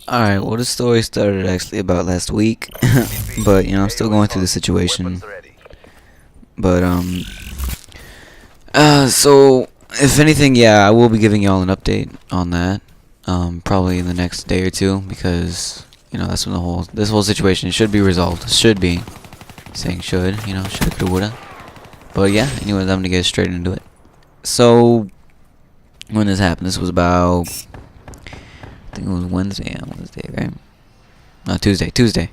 Alright, well, this story started actually about last week, but, I'm still going through the situation. But, so, if anything, yeah, I will be giving y'all an update on that, probably in the next day or two, because, that's when this whole situation should be resolved. Should be. Saying should, shoulda, coulda, woulda. But, yeah, anyways, I'm gonna get straight into it. So, when this happened, this was about, I think it was Wednesday, right? No, Tuesday.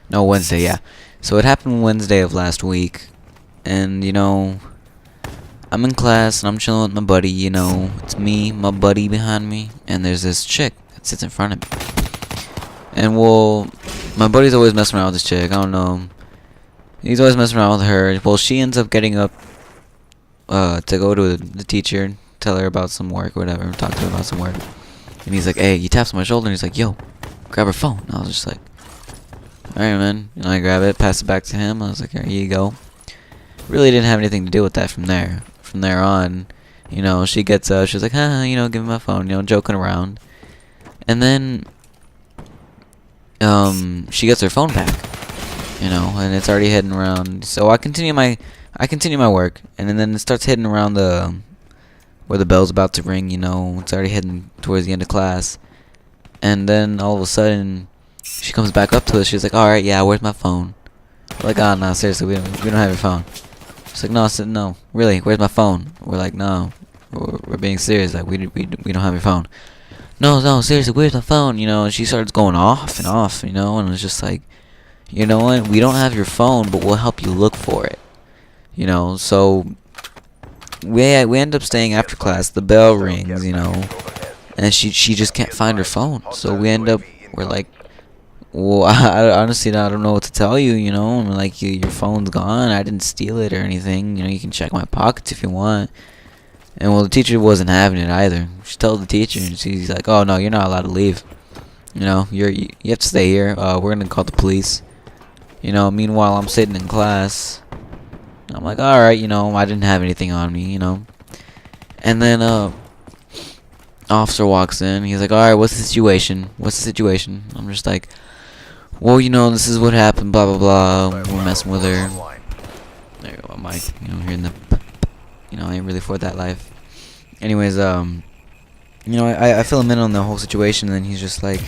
No, Wednesday, yeah. So it happened Wednesday of last week, and, I'm in class, and I'm chilling with my buddy, it's me, my buddy behind me, and there's this chick that sits in front of me. And, well, my buddy's always messing around with this chick, I don't know. He's always messing around with her. Well, she ends up getting up, to go to the teacher, tell her about some work or whatever, talk to her about some work. And he's like, hey, he taps on my shoulder and he's like, yo, grab her phone. And I was just like, alright, man. And I grab it, pass it back to him. I was like, here you go. Really didn't have anything to do with that from there. From there on, she gets up, she's like, give me my phone, joking around. And then, she gets her phone back, and it's already heading around. So I continue my work, and then it starts heading around where the bell's about to ring, it's already heading towards the end of class. And then all of a sudden, she comes back up to us. She's like, alright, yeah, where's my phone? We're like, oh, no, seriously, we don't have your phone. She's like, no, really, where's my phone? We're like, no, we're being serious, like, we don't have your phone. No, seriously, where's my phone? And she starts going off and off, and it's just like, you know what, we don't have your phone, but we'll help you look for it. So we end up staying after class. The bell rings, and she just can't find her phone. So we're like, well, I honestly, I don't know what to tell you. I'm like, your phone's gone. I didn't steal it or anything. You can check my pockets if you want. And well, the teacher wasn't having it either. She told the teacher, and she's like, oh no, you're not allowed to leave. You have to stay here. We're gonna call the police. Meanwhile, I'm sitting in class. I'm like, alright, I didn't have anything on me, And then, officer walks in. He's like, alright, what's the situation? I'm just like, well, this is what happened, blah, blah, blah. We're messing with her. There you go, Mike. Hearing the, I ain't really for that life. Anyways, I fill him in on the whole situation, and then he's just like,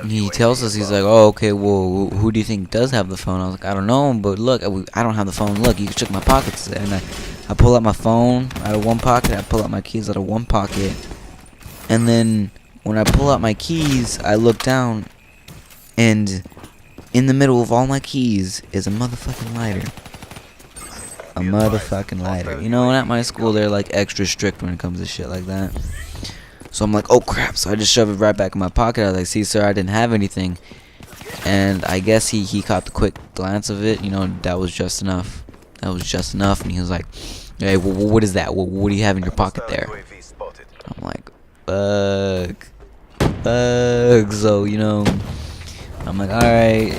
he tells us, he's like, oh, okay, well, who do you think does have the phone? I was like, I don't know, but look, I don't have the phone. Look, you can check my pockets. And I pull out my phone out of one pocket, I pull out my keys out of one pocket. And then when I pull out my keys, I look down, and in the middle of all my keys is a motherfucking lighter. A motherfucking lighter. And at my school, they're like extra strict when it comes to shit like that. So I'm like, oh crap. So I just shove it right back in my pocket. I was like, see, sir, I didn't have anything. And I guess he caught the quick glance of it. That was just enough. And he was like, hey, well, what is that? What do you have in your pocket there? I'm like, fuck. So, I'm like, alright,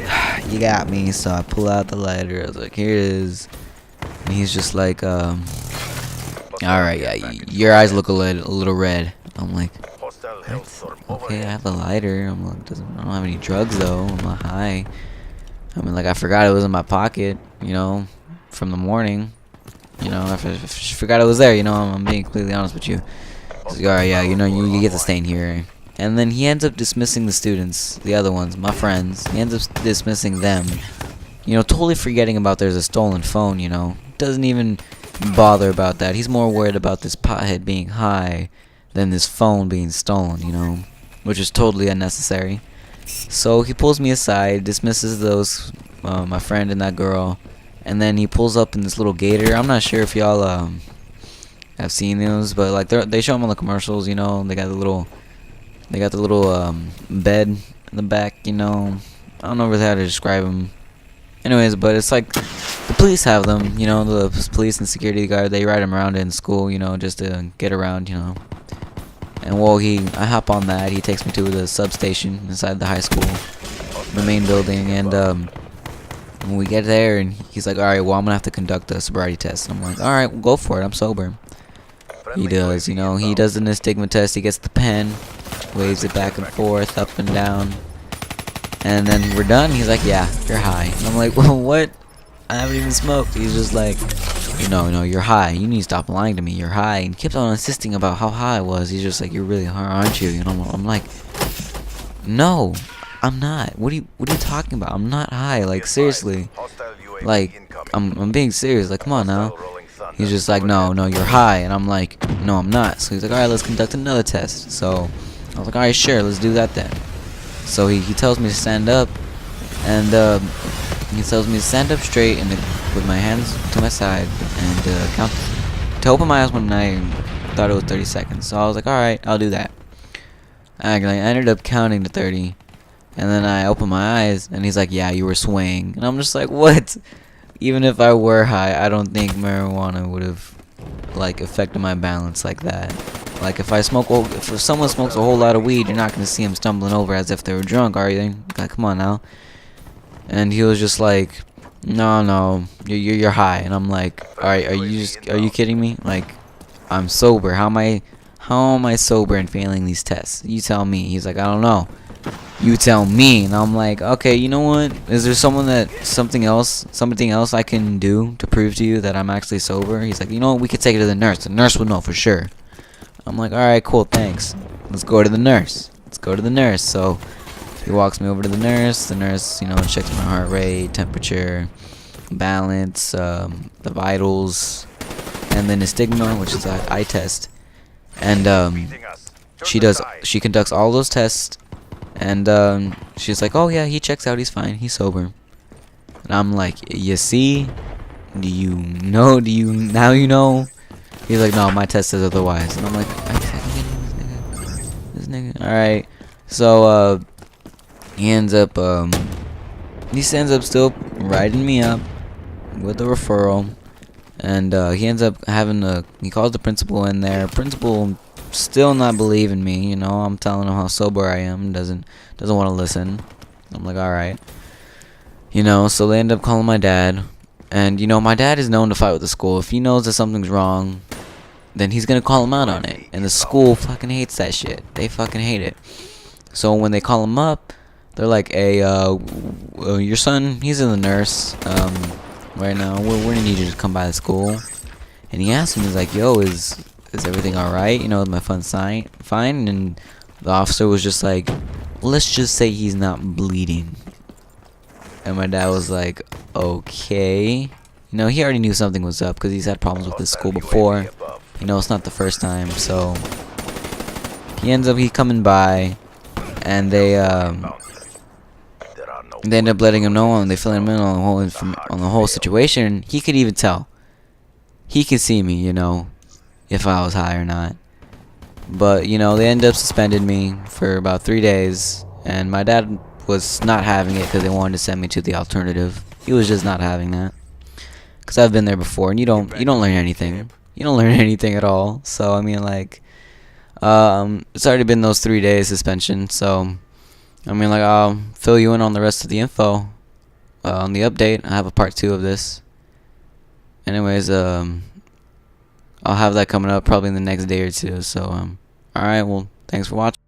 you got me. So I pull out the lighter. I was like, here it is. And he's just like, alright, yeah, your eyes look a little red. I'm like, what? Okay, I have the lighter. I'm like, I don't have any drugs though. I'm not high. I mean, like, I forgot it was in my pocket, from the morning. I forgot it was there, I'm being completely honest with you. He's like, alright, yeah, you get to stay in here. And then he ends up dismissing the students, the other ones, my friends. He ends up dismissing them. Totally forgetting about there's a stolen phone, Doesn't even bother about that. He's more worried about this pothead being high than this phone being stolen, which is totally unnecessary. So he pulls me aside, dismisses those, my friend and that girl, and then he pulls up in this little gator. I'm not sure if y'all have seen those, but like they show them on the commercials. They got the little bed in the back. I don't know really how to describe them. Anyways, but it's like the police have them. The police and security guard, they ride them around in school. Just to get around. And well, I hop on that. He takes me to the substation inside the high school, the main building, and when we get there, and he's like, "All right, well, I'm gonna have to conduct a sobriety test." And I'm like, "All right, well, go for it. I'm sober." He does, you know, he does an stigma test. He gets the pen, waves it back and forth, up and down, and then we're done. He's like, yeah, you're high. And I'm like, well, what? I haven't even smoked. He's just like, no, you're high. You need to stop lying to me. You're high. And he kept on insisting about how high I was. He's just like, you're really high, aren't you? You know, I'm like, no, I'm not. What are you talking about? I'm not high. Like, seriously. Like, I'm being serious. Like, come on now. He's just like, no, you're high. And I'm like, no, I'm not. So he's like, alright, let's conduct another test. So I was like, alright, sure, let's do that then. So he tells me to stand up. And he tells me to stand up straight and with my hands to my side and count to open my eyes when I thought it was 30 seconds. So I was like, alright, I'll do that. I ended up counting to 30. And then I opened my eyes and he's like, yeah, you were swaying. And I'm just like, what? Even if I were high, I don't think marijuana would have like affected my balance like that. Like if someone smokes a whole lot of weed, you're not gonna see them stumbling over as if they were drunk, are you? Like, come on now. And he was just like, no, you're high. And I'm like, alright, are you kidding me? Like, I'm sober. How am I sober and failing these tests? You tell me. He's like, I don't know. You tell me. And I'm like, okay, you know what? Is there something else I can do to prove to you that I'm actually sober? He's like, you know what? We could take it to the nurse. The nurse would know for sure. I'm like, alright, cool, thanks. Let's go to the nurse. So he walks me over to the nurse. The nurse, you know, checks my heart rate, temperature, balance, the vitals, and then the stigma, which is an eye test. And she conducts all those tests. And she's like, oh yeah, he checks out, he's fine, he's sober. And I'm like, you see? Do you know? Now you know? He's like, no, my test says otherwise. And I'm like, this nigga. Alright. So he ends up still writing me up with a referral. And he ends up he calls the principal in there. Principal still not believing me, you know. I'm telling him how sober I am. Doesn't want to listen. I'm like, alright. You know, so they end up calling my dad. And, you know, my dad is known to fight with the school. If he knows that something's wrong, then he's gonna call him out on it. And the school fucking hates that shit. They fucking hate it. So when they call him up, they're like, hey, your son, he's in the nurse right now. We're gonna need you to come by the school. And he asked him, he's like, yo, is everything alright? You know, is my son fine? And the officer was just like, let's just say he's not bleeding. And my dad was like, okay. You know, he already knew something was up because he's had problems with this school before. You know, it's not the first time. So he ends up coming by, and they end up letting him know, and they fill him in on the whole situation. He could even tell. He could see me, you know, if I was high or not. But, you know, they ended up suspending me for about 3 days. And my dad was not having it because they wanted to send me to the alternative. He was just not having that. Because I've been there before, and you don't learn anything. You don't learn anything at all. So, I mean, like, it's already been those 3 days suspension. So, I mean, like, I'll fill you in on the rest of the info on the update. I have a part 2 of this. Anyways, I'll have that coming up probably in the next day or two. So, alright, well, thanks for watching.